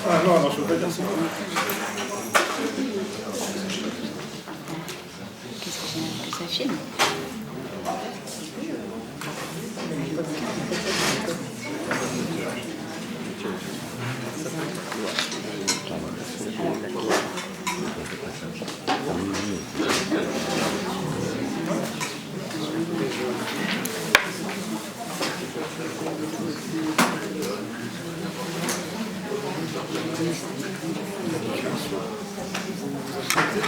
Ah non, je ne veux pas dire ça. Qu'est-ce que ça filme?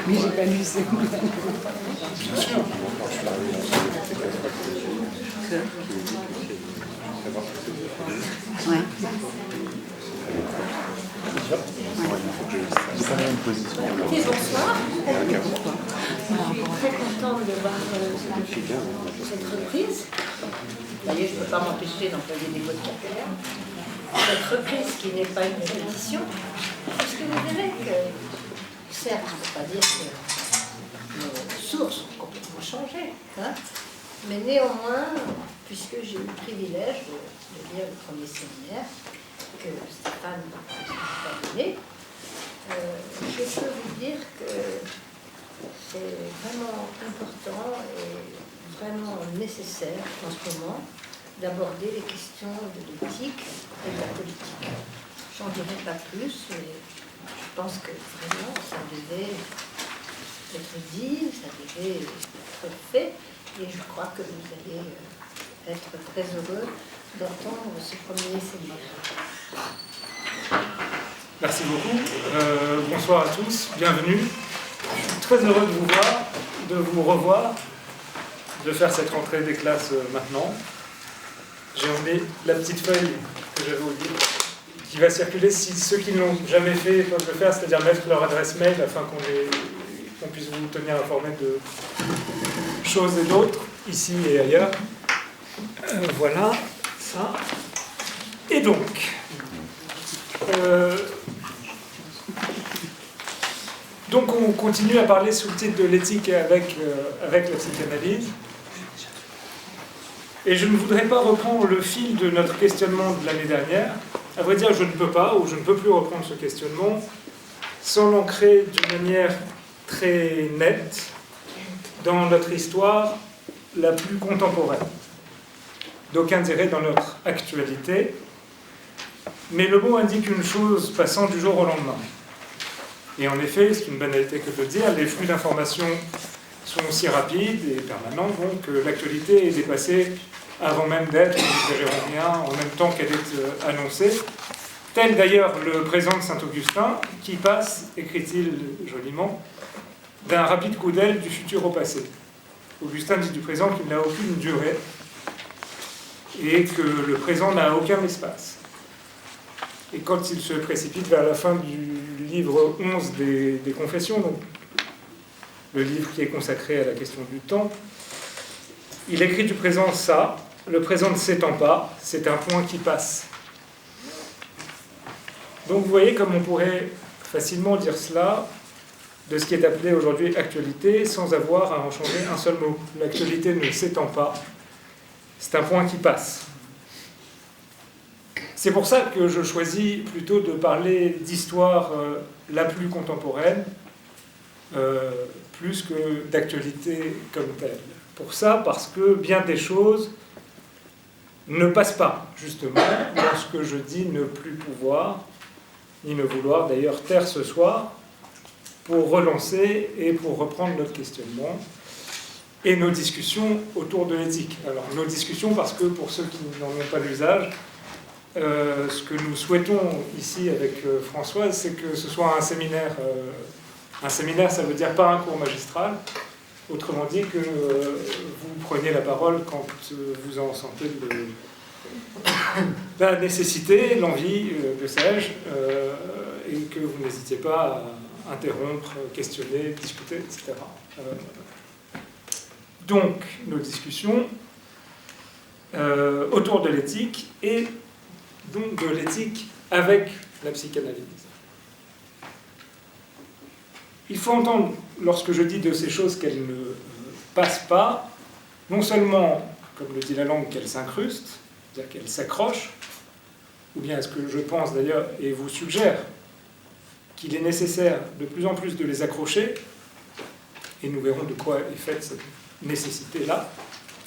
Mais j'ai pas lu ce coup. Bien sûr. Ouais. Écoutez, bonsoir. Je suis très contente de voir cette reprise. D'ailleurs, je ne peux pas m'empêcher d'employer des mots de vocabulaire. Cette reprise qui n'est pas une répétition, parce que vous verrez que, certes, je ne peux pas dire que nos sources ont complètement changé, hein, mais néanmoins, puisque j'ai eu le privilège de lire le premier séminaire que Stéphane m'a donné, je peux vous dire que c'est vraiment important et vraiment nécessaire en ce moment d'aborder les questions de l'éthique et de la politique. Je n'en dirai pas plus, mais je pense que vraiment ça devait être dit, ça devait être fait, et je crois que vous allez être très heureux d'entendre ce premier séminaire. Merci beaucoup. Bonsoir à tous, bienvenue. Je suis très heureux de vous voir, de vous revoir, de faire cette rentrée des classes maintenant. J'ai emmené la petite feuille que j'avais au livre qui va circuler si ceux qui ne l'ont jamais fait peuvent le faire, c'est-à-dire mettre leur adresse mail afin qu'on puisse vous tenir informé de choses et d'autres, ici et ailleurs. Voilà, ça. Et donc, on continue à parler sous le titre de l'éthique avec la psychanalyse. Et je ne voudrais pas reprendre le fil de notre questionnement de l'année dernière. À vrai dire, je ne peux pas, ou je ne peux plus reprendre ce questionnement, sans l'ancrer d'une manière très nette dans notre histoire la plus contemporaine. D'aucuns diraient dans notre actualité, mais le mot indique une chose passant du jour au lendemain. Et en effet, c'est une banalité que de le dire, les flux d'informations sont aussi rapides et permanents, donc l'actualité est dépassée avant même d'être, n'exagérons rien, en même temps qu'elle est annoncée. Tel d'ailleurs le présent de Saint-Augustin, qui passe, écrit-il joliment, d'un rapide coup d'aile du futur au passé. Augustin dit du présent qu'il n'a aucune durée et que le présent n'a aucun espace. Et quand il se précipite vers la fin du livre 11 des Confessions, donc le livre qui est consacré à la question du temps, il écrit du présent ça, le présent ne s'étend pas, c'est un point qui passe. Donc vous voyez comme on pourrait facilement dire cela de ce qui est appelé aujourd'hui actualité sans avoir à en changer un seul mot. L'actualité ne s'étend pas, c'est un point qui passe. C'est pour ça que je choisis plutôt de parler d'histoire la plus contemporaine, plus que d'actualité comme telle. Pour ça, parce que bien des choses ne passent pas, justement, lorsque je dis ne plus pouvoir, ni ne vouloir d'ailleurs taire ce soir, pour relancer et pour reprendre notre questionnement et nos discussions autour de l'éthique. Alors, nos discussions, parce que pour ceux qui n'en ont pas l'usage, ce que nous souhaitons ici avec Françoise, c'est que ce soit un séminaire. Un séminaire, ça veut dire pas un cours magistral. Autrement dit, que vous preniez la parole quand vous en sentez la nécessité, l'envie, que sais-je, et que vous n'hésitiez pas à interrompre, questionner, discuter, etc. Donc, nos discussions autour de l'éthique et donc de l'éthique avec la psychanalyse. Il faut entendre, lorsque je dis de ces choses qu'elles ne passent pas, non seulement, comme le dit la langue, qu'elles s'incrustent, c'est-à-dire qu'elles s'accrochent, ou bien ce que je pense d'ailleurs et vous suggère qu'il est nécessaire de plus en plus de les accrocher, et nous verrons de quoi est faite cette nécessité-là,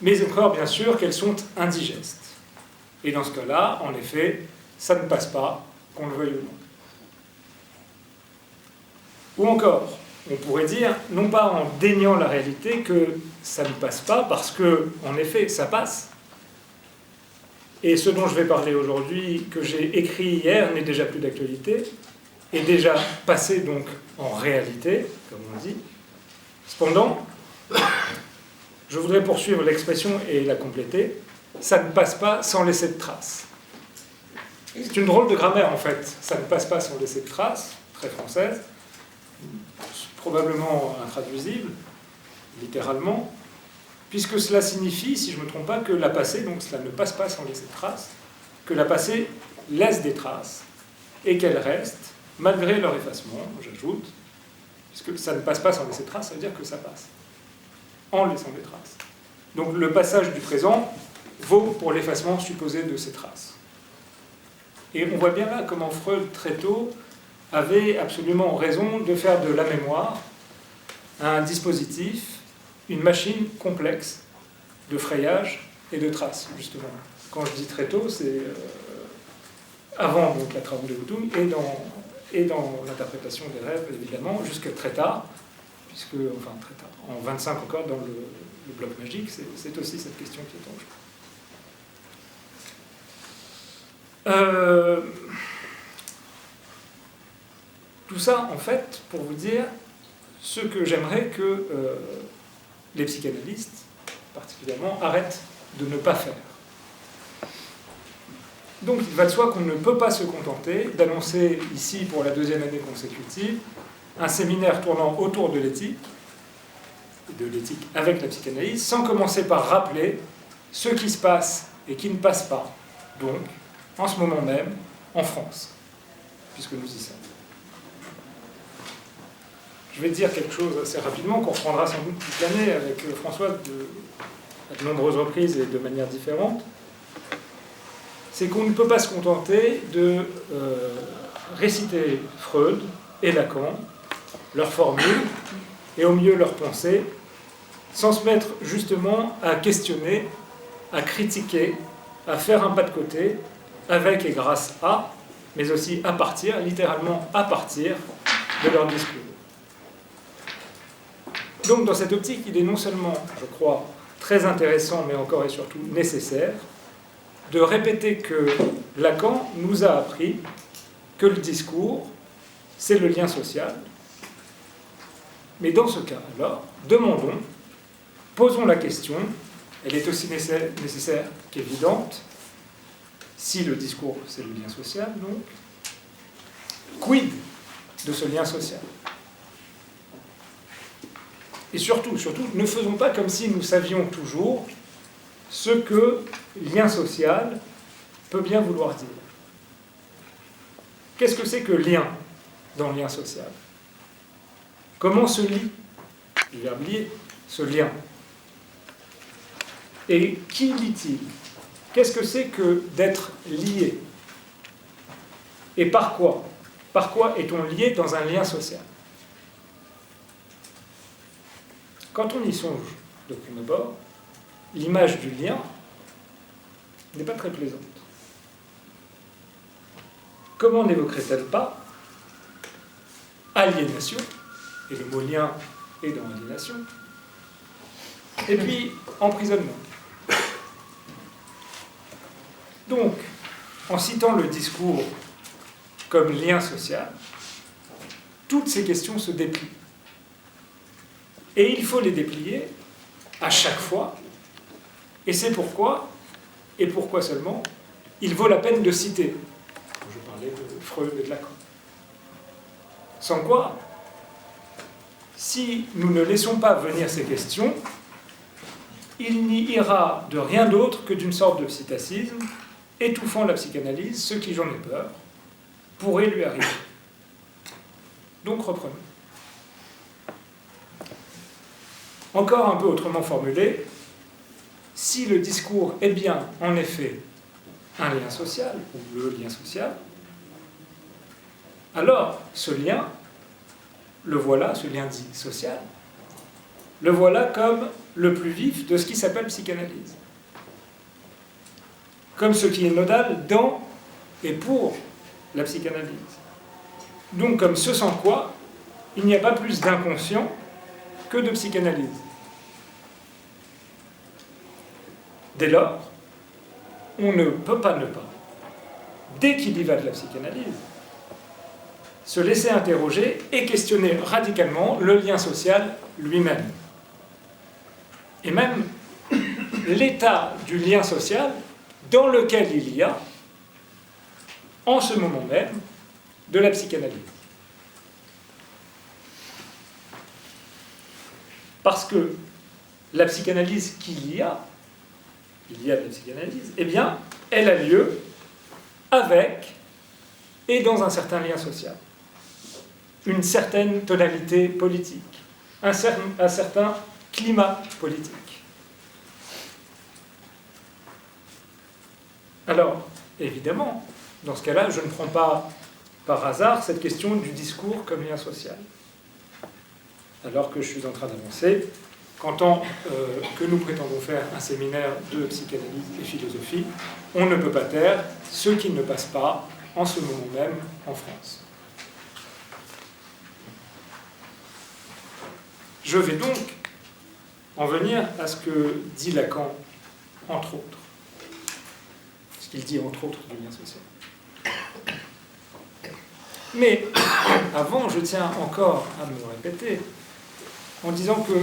mais encore, bien sûr, qu'elles sont indigestes. Et dans ce cas-là, en effet, ça ne passe pas, qu'on le veuille ou non. Ou encore, on pourrait dire, non pas en déniant la réalité, que ça ne passe pas, parce que, en effet, ça passe. Et ce dont je vais parler aujourd'hui, que j'ai écrit hier, n'est déjà plus d'actualité, est déjà passé donc en réalité, comme on dit. Cependant, je voudrais poursuivre l'expression et la compléter. Ça ne passe pas sans laisser de traces. C'est une drôle de grammaire en fait. Ça ne passe pas sans laisser de traces, très française, probablement intraduisible, littéralement, puisque cela signifie, si je ne me trompe pas, que la passée, donc cela ne passe pas sans laisser de traces, que la passée laisse des traces et qu'elle reste, malgré leur effacement, j'ajoute, puisque ça ne passe pas sans laisser de traces, ça veut dire que ça passe, en laissant des traces. Donc le passage du présent vaut pour l'effacement supposé de ces traces. Et on voit bien là comment Freud, très tôt, avait absolument raison de faire de la mémoire un dispositif, une machine complexe de frayage et de traces, justement. Quand je dis très tôt, c'est avant donc, la travaux de Wootung et dans l'interprétation des rêves, évidemment, jusqu'à très tard, puisque, enfin très tard, en 25 encore, dans le bloc magique, c'est aussi cette question qui est en jeu. Tout ça, en fait, pour vous dire ce que j'aimerais que les psychanalystes, particulièrement, arrêtent de ne pas faire. Donc, il va de soi qu'on ne peut pas se contenter d'annoncer ici, pour la deuxième année consécutive, un séminaire tournant autour de l'éthique, et de l'éthique avec la psychanalyse, sans commencer par rappeler ce qui se passe et qui ne passe pas, donc, en ce moment même, en France, puisque nous y sommes. Je vais dire quelque chose assez rapidement, qu'on reprendra sans doute toute l'année avec François à de nombreuses reprises et de manière différente. C'est qu'on ne peut pas se contenter de réciter Freud et Lacan, leurs formules, et au mieux leurs pensées, sans se mettre justement à questionner, à critiquer, à faire un pas de côté, avec et grâce à, mais aussi à partir, littéralement à partir de leur discours. Donc dans cette optique, il est non seulement, je crois, très intéressant, mais encore et surtout nécessaire, de répéter que Lacan nous a appris que le discours, c'est le lien social. Mais dans ce cas, alors, demandons, posons la question, elle est aussi nécessaire qu'évidente, si le discours, c'est le lien social, donc, quid de ce lien social ? Et surtout, ne faisons pas comme si nous savions toujours ce que lien social peut bien vouloir dire. Qu'est-ce que c'est que lien dans lien social ? Comment se lie, le verbe lier, ce lien ? Et qui lie-t-il ? Qu'est-ce que c'est que d'être lié ? Et par quoi ? Par quoi est-on lié dans un lien social ? Quand on y songe de prime abord, l'image du lien n'est pas très plaisante. Comment n'évoquerait-elle pas aliénation, et le mot lien est dans aliénation, et puis emprisonnement. Donc, en citant le discours comme lien social, toutes ces questions se déplient. Et il faut les déplier à chaque fois, et c'est pourquoi, et pourquoi seulement, il vaut la peine de citer. Je parlais de Freud et de Lacan. Sans quoi, si nous ne laissons pas venir ces questions, il n'y ira de rien d'autre que d'une sorte de psittacisme, étouffant la psychanalyse, ce qui, j'en ai peur, pourrait lui arriver. Donc reprenons. Encore un peu autrement formulé, si le discours est bien, en effet, un lien social, ou le lien social, alors ce lien, le voilà, ce lien dit social, le voilà comme le plus vif de ce qui s'appelle psychanalyse. Comme ce qui est nodal dans et pour la psychanalyse. Donc comme ce sans quoi il n'y a pas plus d'inconscient que de psychanalyse. Dès lors, on ne peut pas ne pas, dès qu'il y va de la psychanalyse, se laisser interroger et questionner radicalement le lien social lui-même. Et même l'état du lien social dans lequel il y a, en ce moment même, de la psychanalyse. Parce que la psychanalyse qu'il y a de la psychanalyse, eh bien, elle a lieu avec et dans un certain lien social, une certaine tonalité politique, un certain climat politique. Alors, évidemment, dans ce cas-là, je ne prends pas par hasard cette question du discours comme lien social. Alors que je suis en train d'avancer qu'en tant que nous prétendons faire un séminaire de psychanalyse et philosophie, on ne peut pas taire ce qui ne passe pas en ce moment même en France. Je vais donc en venir à ce que dit Lacan, entre autres. Ce qu'il dit, entre autres, du lien social. Mais avant, je tiens encore à me répéter en disant que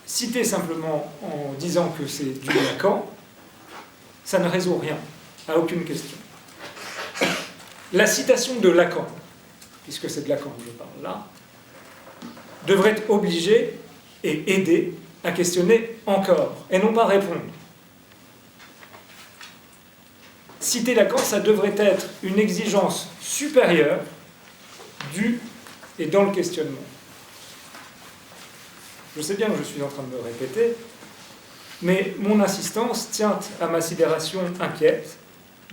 citer simplement en disant que c'est du Lacan, ça ne résout rien, à aucune question. La citation de Lacan, puisque c'est de Lacan que je parle là, devrait obliger et aider à questionner encore, et non pas répondre. Citer Lacan, ça devrait être une exigence supérieure du et dans le questionnement. Je sais bien que je suis en train de me répéter, mais mon insistance tient à ma sidération inquiète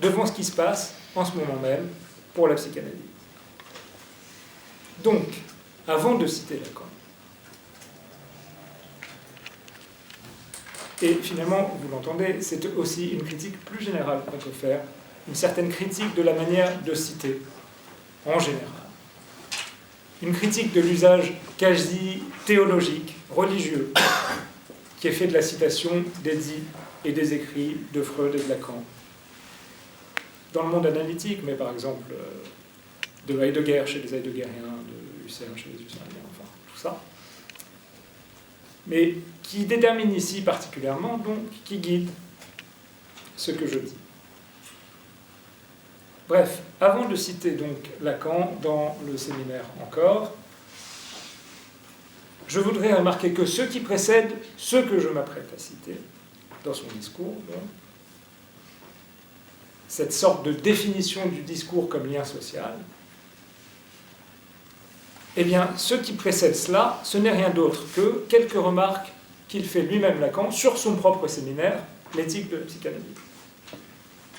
devant ce qui se passe en ce moment même pour la psychanalyse. Donc, avant de citer Lacan, et finalement, vous l'entendez, c'est aussi une critique plus générale qu'on peut faire, une certaine critique de la manière de citer, en général. Une critique de l'usage quasi théologique, religieux, qui est fait de la citation des dits et des écrits de Freud et de Lacan. Dans le monde analytique, mais par exemple de Heidegger chez les Heideggeriens, de Husserl chez les Husserliens, enfin tout ça. Mais qui détermine ici particulièrement, donc, qui guide ce que je dis. Bref, avant de citer donc Lacan dans le séminaire encore, je voudrais remarquer que ce qui précède ce que je m'apprête à citer dans son discours, donc, cette sorte de définition du discours comme lien social, eh bien, ce qui précède cela, ce n'est rien d'autre que quelques remarques qu'il fait lui-même Lacan sur son propre séminaire, l'éthique de la psychanalyse.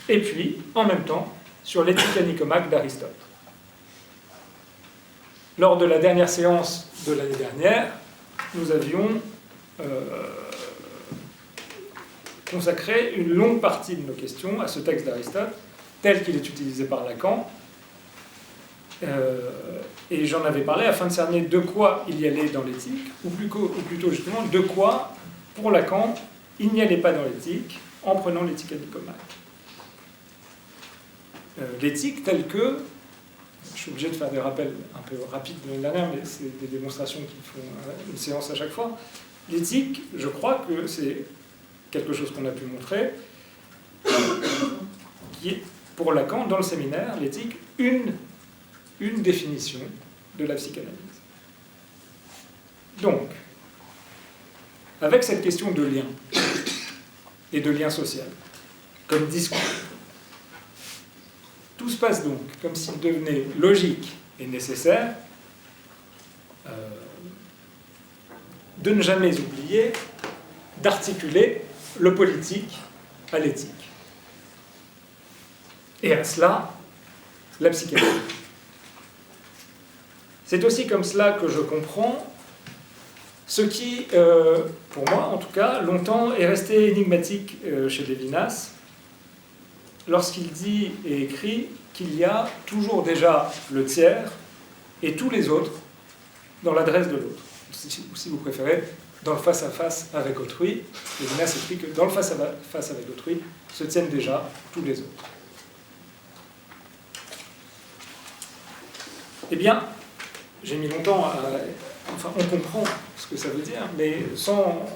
Et puis, en même temps, sur l'éthique à Nicomaque d'Aristote. Lors de la dernière séance de l'année dernière, nous avions consacré une longue partie de nos questions à ce texte d'Aristote, tel qu'il est utilisé par Lacan, et j'en avais parlé afin de cerner de quoi il y allait dans l'éthique, ou plutôt justement de quoi, pour Lacan, il n'y allait pas dans l'éthique, en prenant l'éthique à Nicomaque. L'éthique telle que, je suis obligé de faire des rappels un peu rapides de l'année dernière, mais c'est des démonstrations qui font une séance à chaque fois. L'éthique, je crois que c'est quelque chose qu'on a pu montrer, qui est, pour Lacan, dans le séminaire, l'éthique, une définition de la psychanalyse. Donc, avec cette question de lien, et de lien social, comme discours, tout se passe donc comme s'il devenait logique et nécessaire de ne jamais oublier d'articuler le politique à l'éthique. Et à cela, la psychanalyse. C'est aussi comme cela que je comprends ce qui, pour moi en tout cas, longtemps est resté énigmatique chez Lévinas, lorsqu'il dit et écrit qu'il y a toujours déjà le tiers et tous les autres dans l'adresse de l'autre. Ou si vous préférez, dans le face-à-face avec autrui, Lévinas écrit que dans le face-à-face avec autrui se tiennent déjà tous les autres. Eh bien, j'ai mis longtemps à... Enfin, on comprend ce que ça veut dire, mais sans...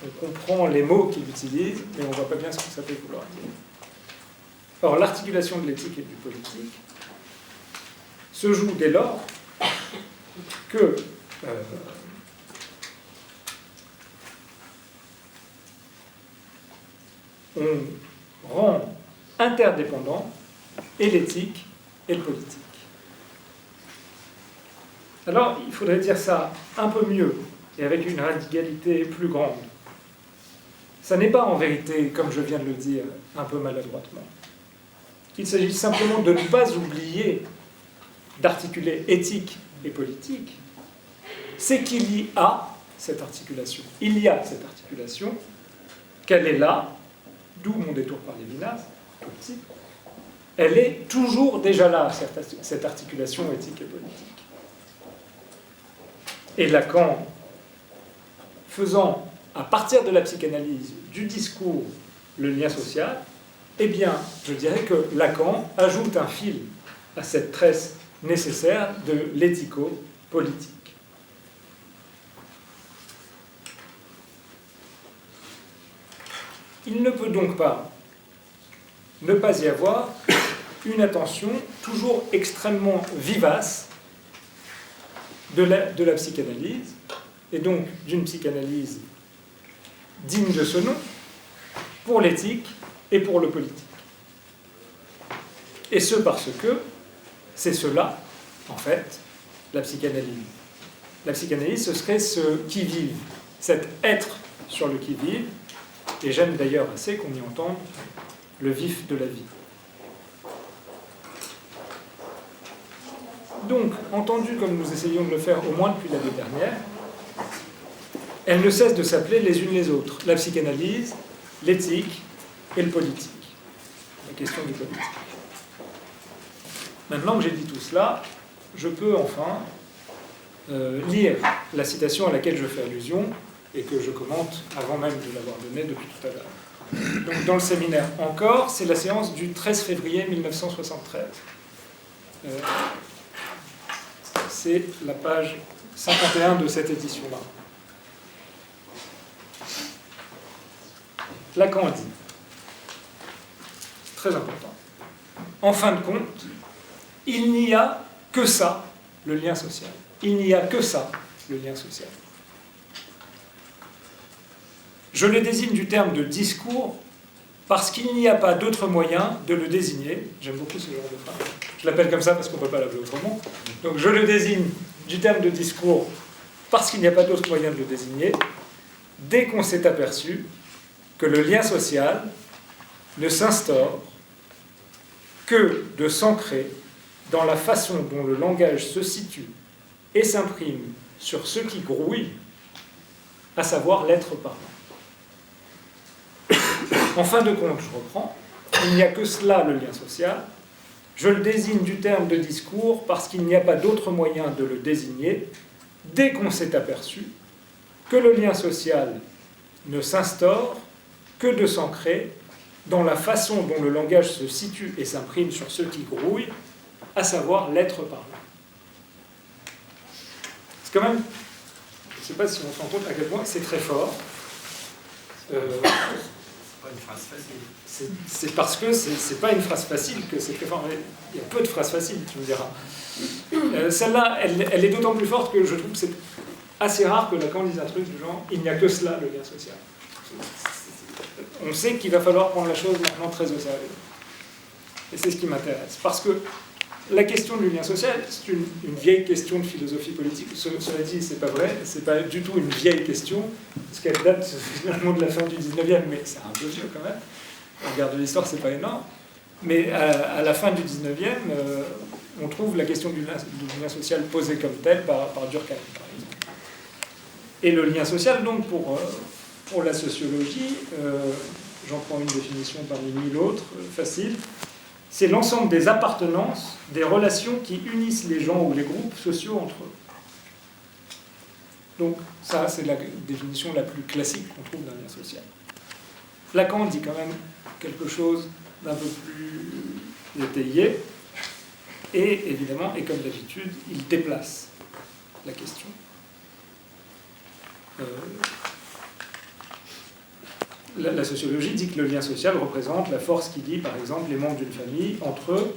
On comprend les mots qu'il utilise, mais on ne voit pas bien ce que ça peut vouloir dire. Or, l'articulation de l'éthique et du politique se joue dès lors que on rend interdépendants et l'éthique et le politique. Alors, il faudrait dire ça un peu mieux et avec une radicalité plus grande. Ça n'est pas en vérité, comme je viens de le dire, un peu maladroitement. Il s'agit simplement de ne pas oublier d'articuler éthique et politique. C'est qu'il y a cette articulation. Il y a cette articulation, qu'elle est là, d'où mon détour par Lévinas, tout petit. Elle est toujours déjà là, cette articulation éthique et politique. Et Lacan, faisant à partir de la psychanalyse du discours le lien social, eh bien, je dirais que Lacan ajoute un fil à cette tresse nécessaire de l'éthico-politique. Il ne peut donc pas ne pas y avoir une attention toujours extrêmement vivace de la psychanalyse, et donc d'une psychanalyse digne de ce nom, pour l'éthique et pour le politique. Et ce parce que c'est cela, en fait, la psychanalyse. La psychanalyse, ce serait ce qui-vive, cet être sur le qui-vive, et j'aime d'ailleurs assez qu'on y entende le vif de la vie. Donc, entendu comme nous essayons de le faire au moins depuis l'année dernière, elles ne cessent de s'appeler les unes les autres. La psychanalyse, l'éthique et le politique. La question du politique. Maintenant que j'ai dit tout cela, je peux enfin lire la citation à laquelle je fais allusion et que je commente avant même de l'avoir donnée depuis tout à l'heure. Donc, dans le séminaire encore, c'est la séance du 13 février 1973. C'est la page 51 de cette édition-là. Lacan dit, très important, en fin de compte, il n'y a que ça, le lien social. Il n'y a que ça, le lien social. Je le désigne du terme de discours parce qu'il n'y a pas d'autre moyen de le désigner. J'aime beaucoup ce genre de phrase. Je l'appelle comme ça parce qu'on ne peut pas l'appeler autrement. Donc je le désigne du terme de discours parce qu'il n'y a pas d'autre moyen de le désigner, dès qu'on s'est aperçu que le lien social ne s'instaure que de s'ancrer dans la façon dont le langage se situe et s'imprime sur ce qui grouille, à savoir l'être parlant. En fin de compte, je reprends, il n'y a que cela, le lien social. Je le désigne du terme de discours parce qu'il n'y a pas d'autre moyen de le désigner dès qu'on s'est aperçu que le lien social ne s'instaure que de s'ancrer dans la façon dont le langage se situe et s'imprime sur ce qui grouille, à savoir l'être parlant. C'est quand même, je ne sais pas si on se rend compte à quel point c'est très fort. C'est pas une phrase facile. C'est parce que c'est pas une phrase facile que c'est très fort. Il y a peu de phrases faciles, tu me diras. Celle-là, elle est d'autant plus forte que je trouve que c'est assez rare que Lacan dise un truc du genre « il n'y a que cela, le lien social ». On sait qu'il va falloir prendre la chose maintenant très au sérieux. Et c'est ce qui m'intéresse. Parce que la question du lien social, c'est une vieille question de philosophie politique. Cela dit, c'est pas vrai, c'est pas du tout une vieille question, parce qu'elle date finalement de la fin du 19e, mais c'est un peu vieux quand même. Au regard de l'histoire, c'est pas énorme. Mais à la fin du 19e, on trouve la question du lien social posée comme telle par Durkheim, par exemple. Et le lien social, donc, pour la sociologie, j'en prends une définition parmi mille autres, facile, c'est l'ensemble des appartenances, des relations qui unissent les gens ou les groupes sociaux entre eux. Donc ça, c'est la définition la plus classique qu'on trouve d'un lien social. Lacan dit quand même quelque chose d'un peu plus étayé, et évidemment, et comme d'habitude, il déplace la question. La sociologie dit que le lien social représente la force qui lie, par exemple, les membres d'une famille entre eux,